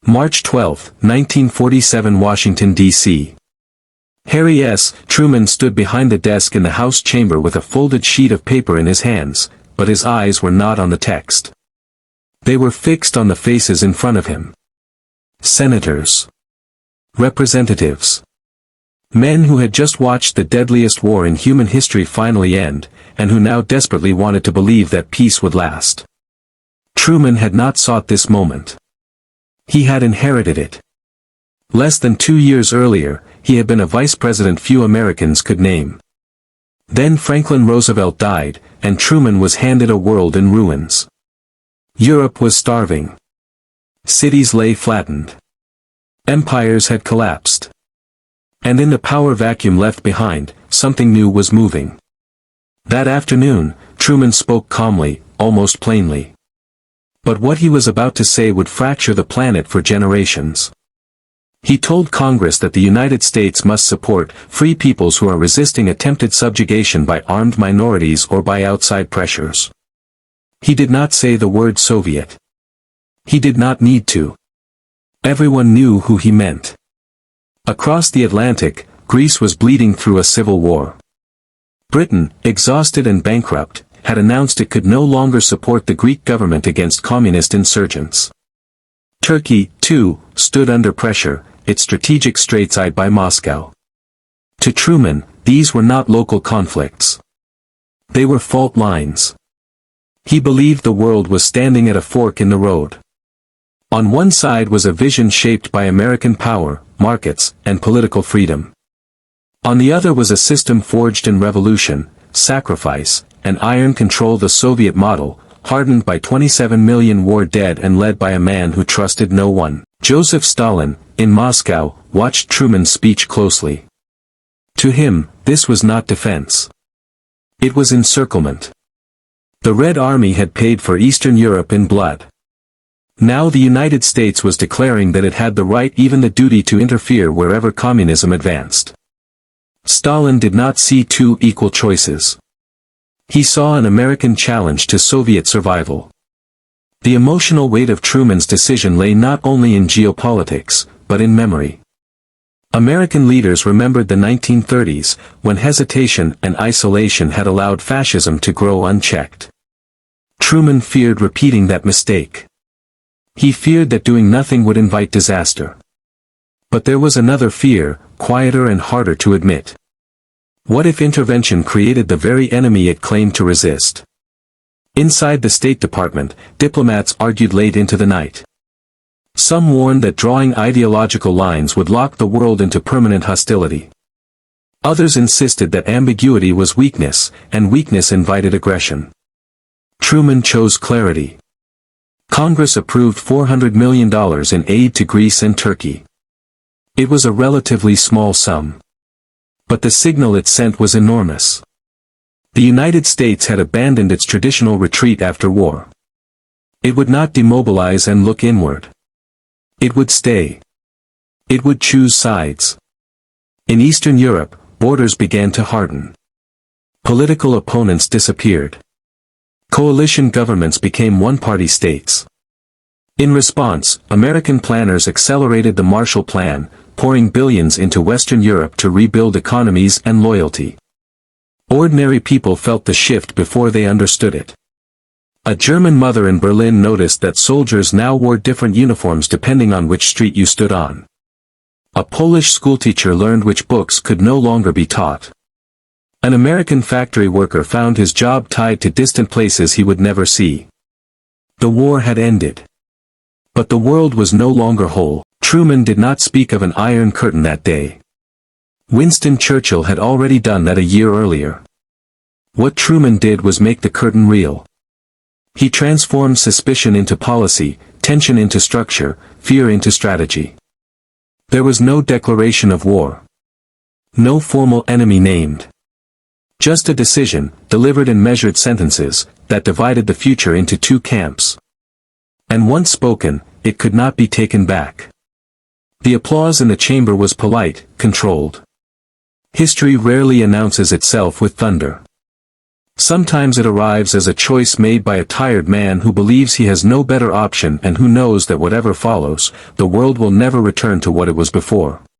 March 12, 1947, Washington, D.C. Harry S. Truman stood behind the desk in the House chamber with a folded sheet of paper in his hands, but his eyes were not on the text. They were fixed on the faces in front of him. Senators. Representatives. Men who had just watched the deadliest war in human history finally end, and who now desperately wanted to believe that peace would last. Truman had not sought this moment. He had inherited it. Less than 2 years earlier, he had been a vice president few Americans could name. Then Franklin Roosevelt died, and Truman was handed a world in ruins. Europe was starving. Cities lay flattened. Empires had collapsed. And in the power vacuum left behind, something new was moving. That afternoon, Truman spoke calmly, almost plainly. But what he was about to say would fracture the planet for generations. He told Congress that the United States must support free peoples who are resisting attempted subjugation by armed minorities or by outside pressures. He did not say the word Soviet. He did not need to. Everyone knew who he meant. Across the Atlantic, Greece was bleeding through a civil war. Britain, exhausted and bankrupt, had announced it could no longer support the Greek government against communist insurgents. Turkey, too, stood under pressure, its strategic straits-eyed by Moscow. To Truman, these were not local conflicts. They were fault lines. He believed the world was standing at a fork in the road. On one side was a vision shaped by American power, markets, and political freedom. On the other was a system forged in revolution, sacrifice, and iron control, the Soviet model, hardened by 27 million war dead and led by a man who trusted no one. Joseph Stalin, in Moscow, watched Truman's speech closely. To him, this was not defense. It was encirclement. The Red Army had paid for Eastern Europe in blood. Now the United States was declaring that it had the right, even the duty, to interfere wherever communism advanced. Stalin did not see two equal choices. He saw an American challenge to Soviet survival. The emotional weight of Truman's decision lay not only in geopolitics, but in memory. American leaders remembered the 1930s, when hesitation and isolation had allowed fascism to grow unchecked. Truman feared repeating that mistake. He feared that doing nothing would invite disaster. But there was another fear, quieter and harder to admit. What if intervention created the very enemy it claimed to resist? Inside the State Department, diplomats argued late into the night. Some warned that drawing ideological lines would lock the world into permanent hostility. Others insisted that ambiguity was weakness, and weakness invited aggression. Truman chose clarity. Congress approved $400 million in aid to Greece and Turkey. It was a relatively small sum. But the signal it sent was enormous. The United States had abandoned its traditional retreat after war. It would not demobilize and look inward. It would stay. It would choose sides. In Eastern Europe, borders began to harden. Political opponents disappeared. Coalition governments became one-party states. In response, American planners accelerated the Marshall Plan, pouring billions into Western Europe to rebuild economies and loyalty. Ordinary people felt the shift before they understood it. A German mother in Berlin noticed that soldiers now wore different uniforms depending on which street you stood on. A Polish schoolteacher learned which books could no longer be taught. An American factory worker found his job tied to distant places he would never see. The war had ended. But the world was no longer whole. Truman did not speak of an iron curtain that day. Winston Churchill had already done that a year earlier. What Truman did was make the curtain real. He transformed suspicion into policy, tension into structure, fear into strategy. There was no declaration of war. No formal enemy named. Just a decision, delivered in measured sentences, that divided the future into two camps. And once spoken, it could not be taken back. The applause in the chamber was polite, controlled. History rarely announces itself with thunder. Sometimes it arrives as a choice made by a tired man who believes he has no better option and who knows that whatever follows, the world will never return to what it was before.